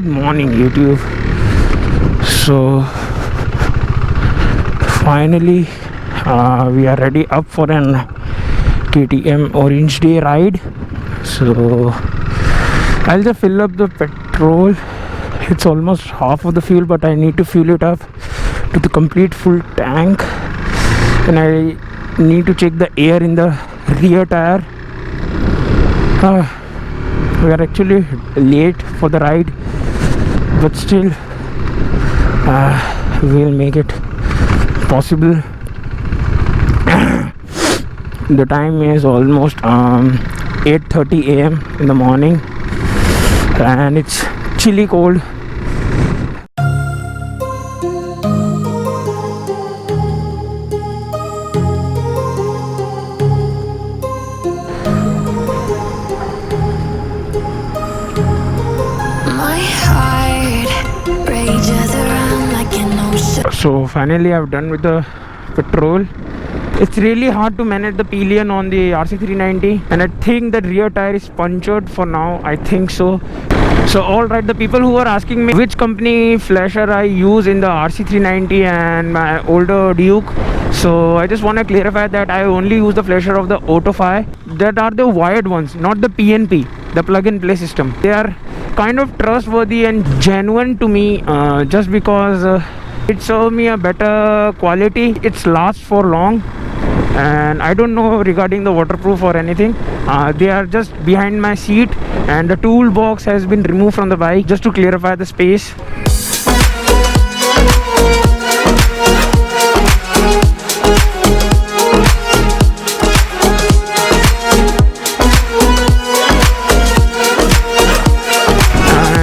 Good morning, YouTube. So finally we are ready up for an KTM Orange Day ride. So I'll just fill up the petrol. It's almost half of the fuel, but I need to fuel it up to the complete full tank, and I need to check the air in the rear tire. We are actually late for the ride, but still we'll make it possible. The time is almost 8:30 a.m. in the morning, and it's chilly cold. So finally I've done with the petrol. It's really hard to manage the pillion on the RC390, and I think the rear tire is punctured for now. I think so. So alright, the people who are asking me which company flasher I use in the RC390 and my older Duke, so I just want to clarify that I only use the flasher of the Autofy. That are the wired ones, not the PNP, the plug-and-play system. They are kind of trustworthy and genuine to me, just because it serves me a better quality. It lasts for long, and I don't know regarding the waterproof or anything. They are just behind my seat, and the toolbox has been removed from the bike just to clarify the space.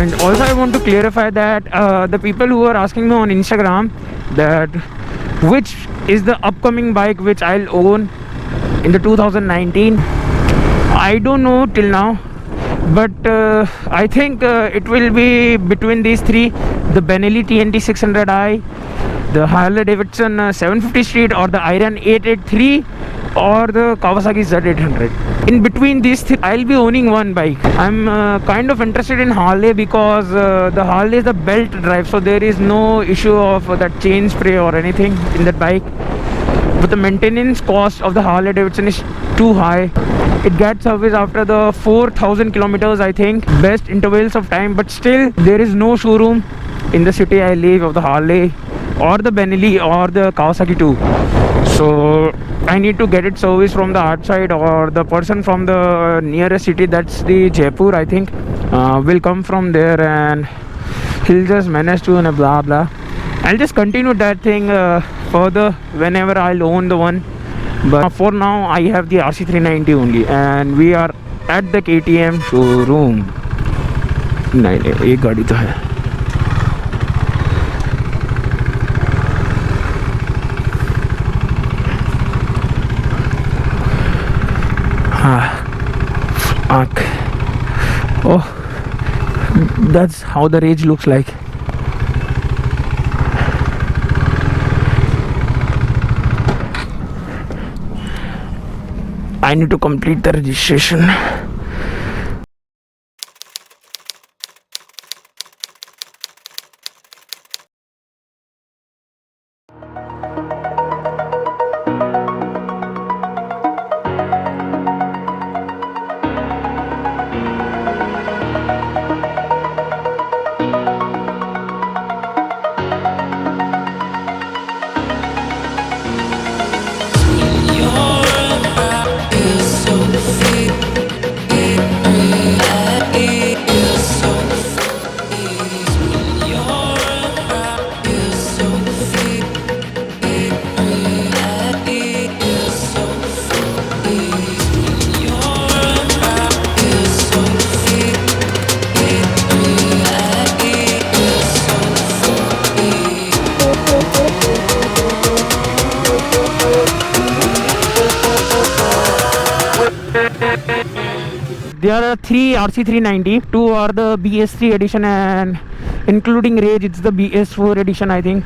And also I want to clarify that the people who are asking me on Instagram that which is the upcoming bike which I'll own in the 2019, I don't know till now, but I think it will be between these three: the Benelli TNT 600i, the Harley Davidson 750 Street, or the Iron 883, or the Kawasaki Z800. In between these three, I'll be owning one bike. I'm kind of interested in Harley because the Harley is the belt drive, so there is no issue of that chain spray or anything in that bike. But the maintenance cost of the Harley Davidson is too high. It gets service after the 4,000 kilometers, I think, best intervals of time. But still, there is no showroom in the city I live of the Harley or the Benelli or the Kawasaki too. So I need to get it serviced from the outside, or the person from the nearest city, that's the Jaipur, I think, will come from there, and he'll just manage to and blah blah. I'll just continue that thing further whenever I'll own the one. But for now I have the RC390 only, and we are at the KTM showroom. नहीं एक गाड़ी तो है. Oh, that's how the Rage looks like. I need to complete the registration. There are 3 RC390, 2 are the BS3 edition, and including Rage it's the BS4 edition, I think.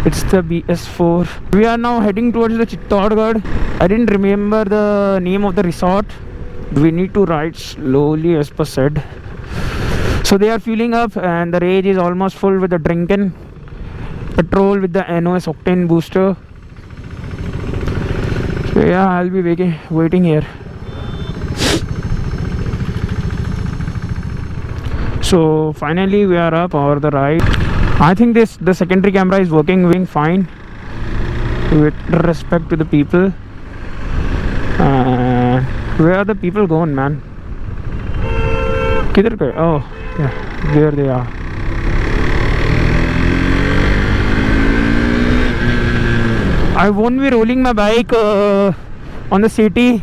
It's the BS4. We are now heading towards the Chittorgarh. I didn't remember the name of the resort. We need to ride slowly as per said. So they are fueling up and the Rage is almost full with the drinking petrol with the NOS octane booster. So yeah, I'll be waiting here. So finally we are up over the ride. I think the secondary camera is working fine with respect to the people. Where are the people gone, man? Kidhar gaye? Oh yeah, there they are. I won't be rolling my bike on the city,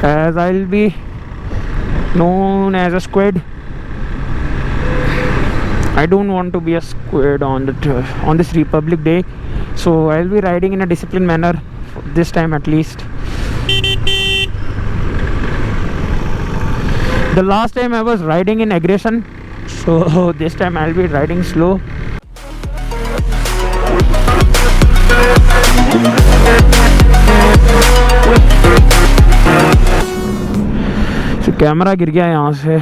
as I'll be known as a squid. I don't want to be a squid on this Republic Day, so I'll be riding in a disciplined manner this time at least. The last time I was riding in aggression, so this time I'll be riding slow. So camera गिर गया यहाँ से.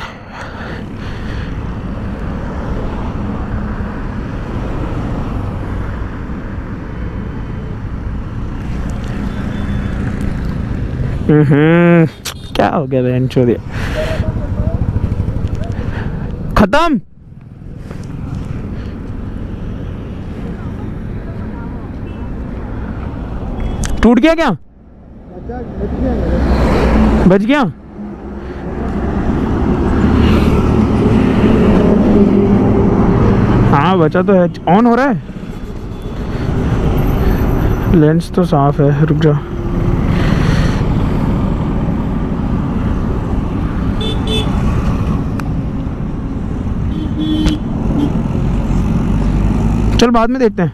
क्या हो गया बहन चोदी. खत्म. टूट गया क्या? बच गया. हाँ बचा तो है. ऑन हो रहा है. लेंस तो साफ है. रुक जा. चल बाद में देखते हैं.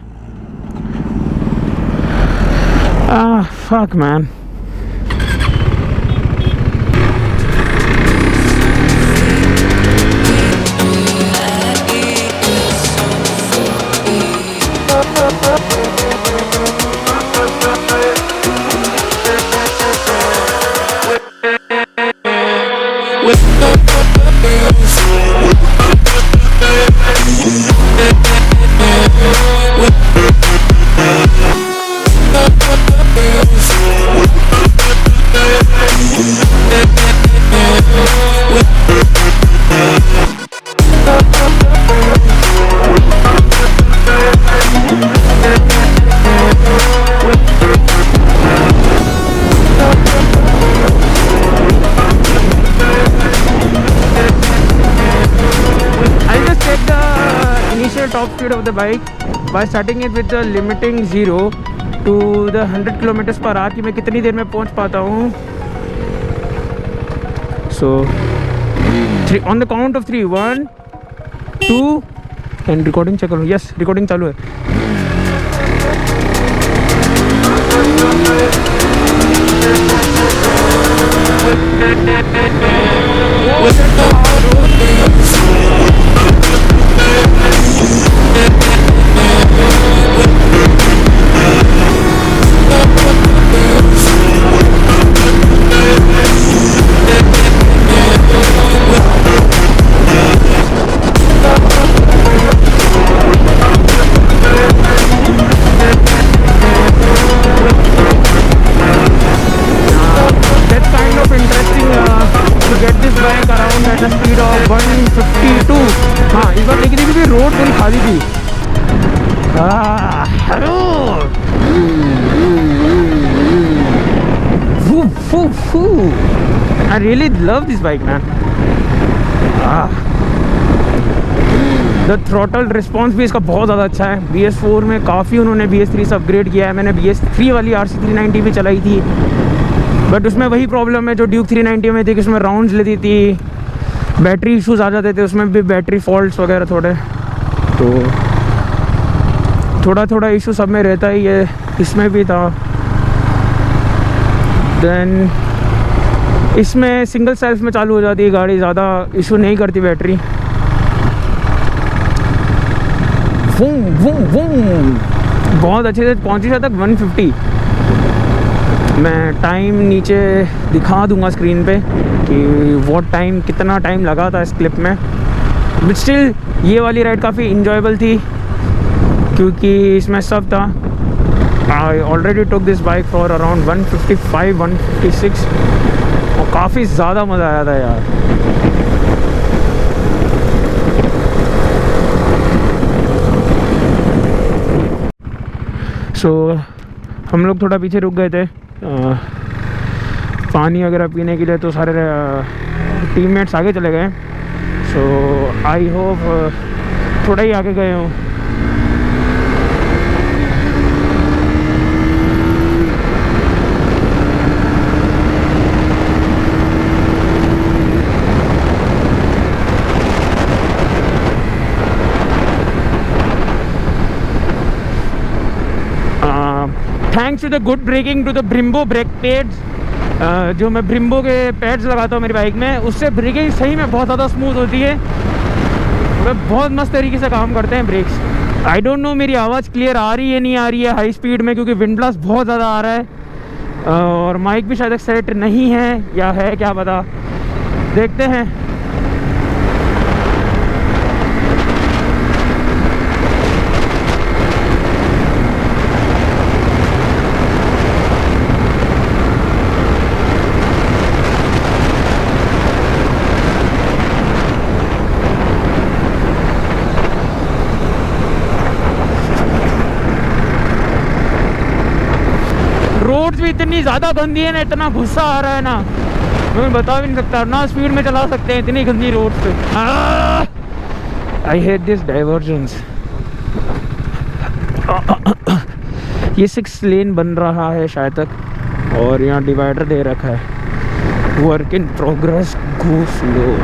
Fuck man. Top speed of the bike by starting it with the limiting 0 to the 100 km/h कि मैं कितनी देर में पहुंच पाता हूँ. So 3 on the count of 3 1 2 and recording check करूँ. Yes, recording चालू है. हाँ इस बार लेकिन भी रोड थोड़ी खाली थी. I really love this bike man. The throttle response भी इसका बहुत ज़्यादा अच्छा है. BS4 में काफ़ी उन्होंने BS3 से अपग्रेड किया है. मैंने BS3 वाली RC390 भी चलाई थी, बट उसमें वही प्रॉब्लम है जो ड्यूक 390 में थी कि उसमें राउंड्स लेती थी, बैटरी इश्यूज आ जाते थे उसमें भी, बैटरी फॉल्ट्स वगैरह थोड़े, तो थोड़ा इशू सब में रहता ही है. इसमें भी था. देन इसमें सिंगल सेल्फ में चालू हो जाती है गाड़ी, ज़्यादा इशू नहीं करती बैटरी. वूम वूम वूम बहुत अच्छे से पहुँची है तक 150. मैं टाइम नीचे दिखा दूंगा स्क्रीन पे कि वो टाइम कितना टाइम लगा था इस क्लिप में. बट स्टिल ये वाली राइड काफ़ी इंजॉयबल थी क्योंकि इसमें सब था. I already took this bike for around 155 156 और काफ़ी ज़्यादा मज़ा आया था यार. सो हम लोग थोड़ा पीछे रुक गए थे पानी वगैरह पीने के लिए, तो सारे टीममेट्स आगे चले गए. सो आई होप थोड़ा ही आगे गए हूँ. Thanks to the good braking to the Brembo brake pads. जो मैं ब्रिम्बो के पैड्स लगाता हूँ मेरी बाइक में, उससे ब्रेकिंग सही में बहुत ज़्यादा स्मूथ होती है. बहुत मस्त तरीके से काम करते हैं ब्रेक्स. आई डोंट नो मेरी आवाज़ क्लियर आ रही है नहीं आ रही है हाई स्पीड में, क्योंकि विंड ब्लास्ट बहुत ज़्यादा आ रहा है और माइक भी शायद सेट नहीं है या है क्या पता, देखते हैं. रोड्स भी इतनी ज़्यादा गंदी है ना, इतना गुस्सा आ रहा है ना, मैं बता भी नहीं सकता. ना स्पीड में चला सकते हैं इतनी गंदी रोड पे. I hate this divergence. ये 6 लेन बन रहा है शायद तक और यहाँ डिवाइडर दे रखा है. Work in progress, go slow.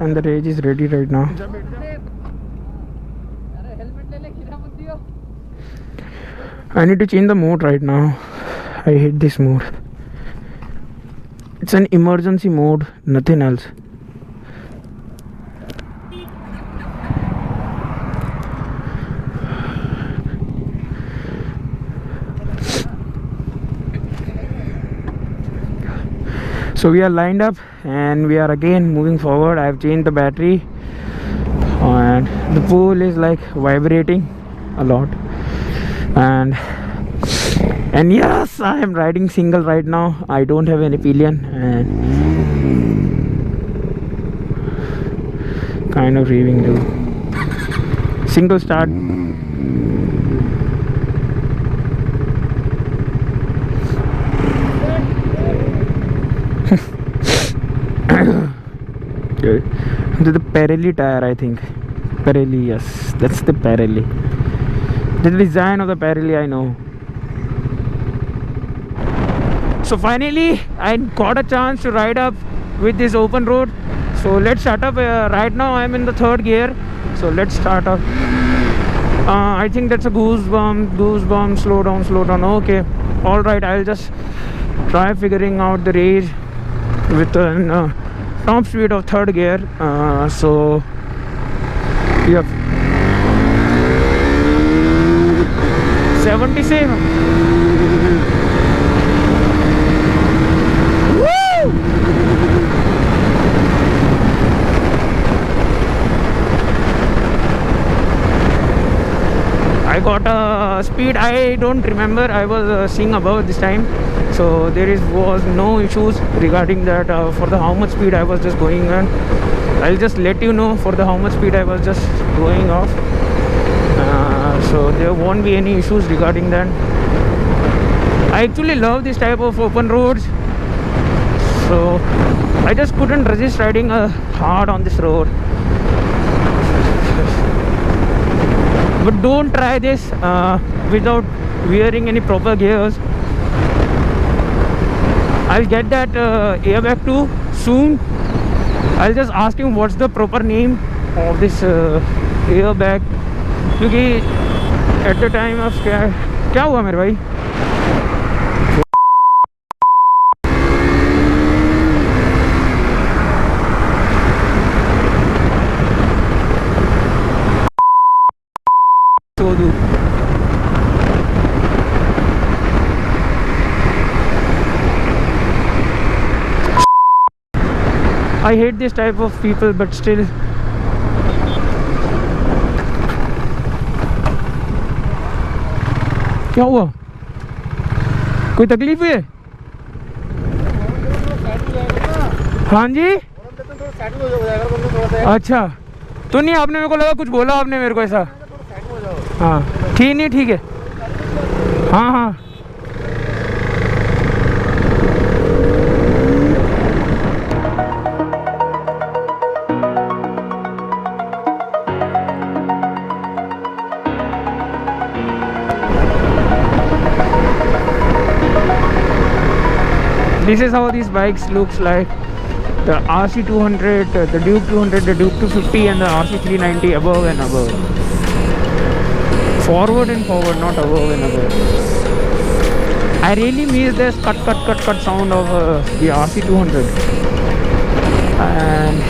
And the rage is ready right now. I need to change the mode right now. I hate this mode. It's an emergency mode, nothing else. So we are lined up and we are again moving forward. I have changed the battery and the pool is like vibrating a lot. And yes, I am riding single right now. I don't have any pillion and kind of revving too. Single start. The Pirelli tire, I think. Pirelli, yes, that's the Pirelli. The design of the Pirelli, I know. So finally, I got a chance to ride up with this open road. So let's start up. Right now, I'm in the 3rd gear. So let's start up. I think that's a goosebump. Slow down. Okay, all right. I'll just try figuring out the range with a top speed of 3rd gear. So yep, 77. Woo! I got a speed I don't remember. I was seeing above this time, so there was no issues regarding that. For the how much speed I was just going on, I'll just let you know for the how much speed I was just going off. So there won't be any issues regarding that. I actually love this type of open roads, so I just couldn't resist riding hard on this road. But don't try this without wearing any proper gears. I'll get that airbag too soon. I'll just ask him what's the proper name of this airbag, क्योंकि at the time of क्या हुआ मेरे भाई? I hate this type of people, but still. क्या हुआ? कोई तकलीफ है? हाँ जी। अच्छा, तो नहीं, आपने मेरे को लगा कुछ बोला आपने मेरे को ऐसा। हाँ ठीक, नहीं ठीक है। हाँ हाँ this is how these bikes looks like. The RC200, the Duke 200, the Duke 250 and the RC390 above and above. Forward and forward, not above and above. I really miss this cut sound of the RC200. And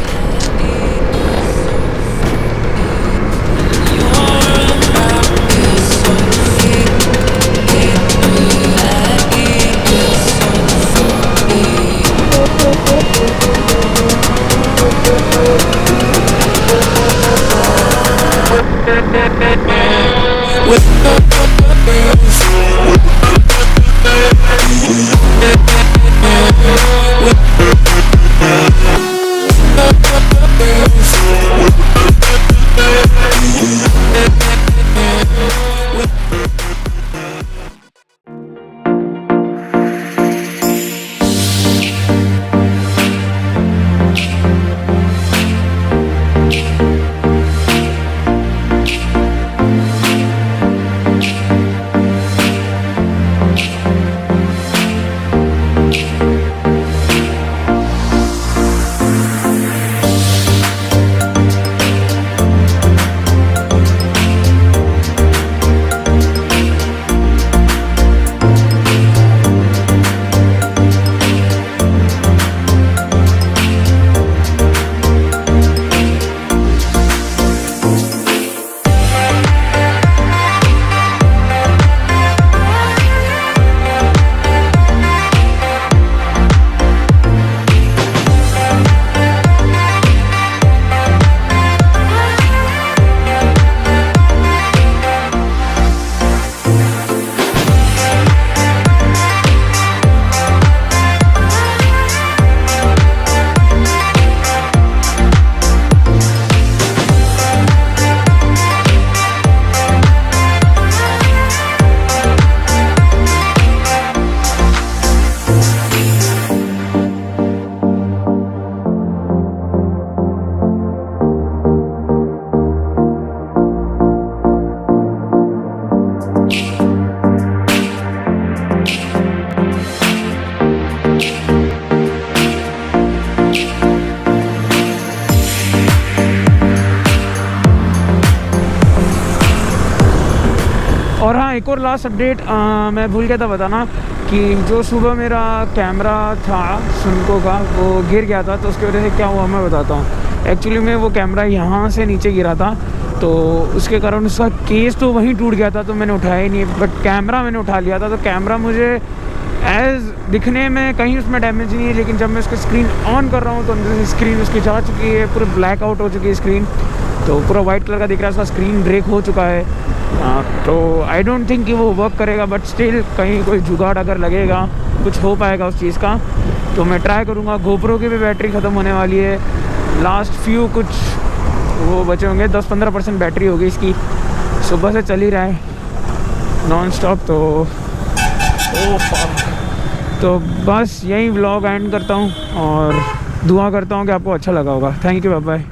और हाँ, एक और last update मैं भूल गया था बताना कि जो सुबह मेरा कैमरा था सुनको का वो गिर गया था, तो उसकी वजह से क्या हुआ मैं बताता हूँ। एक्चुअली में वो कैमरा यहाँ से नीचे गिरा था, तो उसके कारण उसका केस तो वहीं टूट गया था, तो मैंने उठाया ही नहीं, बट कैमरा मैंने उठा लिया था। तो कैमरा मुझे एज दिखने में कहीं उसमें डैमेज नहीं है, लेकिन जब मैं उसकी स्क्रीन ऑन कर रहा हूँ तो अंदर से स्क्रीन उसकी जा चुकी है, पूरे ब्लैक आउट हो चुकी है स्क्रीन, तो पूरा वाइट कलर का दिख रहा है, उसका स्क्रीन ब्रेक हो चुका है। तो आई डोंट थिंक कि वो वर्क करेगा, बट स्टिल कहीं कोई जुगाड़ अगर लगेगा, कुछ हो पाएगा उस चीज़ का, तो मैं ट्राई करूँगा। गोप्रो की भी बैटरी ख़त्म होने वाली है, लास्ट फ्यू कुछ वो बचे होंगे, 10-15% बैटरी होगी इसकी, सुबह से चल ही रहा है नॉन स्टॉप। तो बस यही व्लॉग एंड करता हूँ और दुआ करता हूँ कि आपको अच्छा लगा होगा। Thank you, bye bye.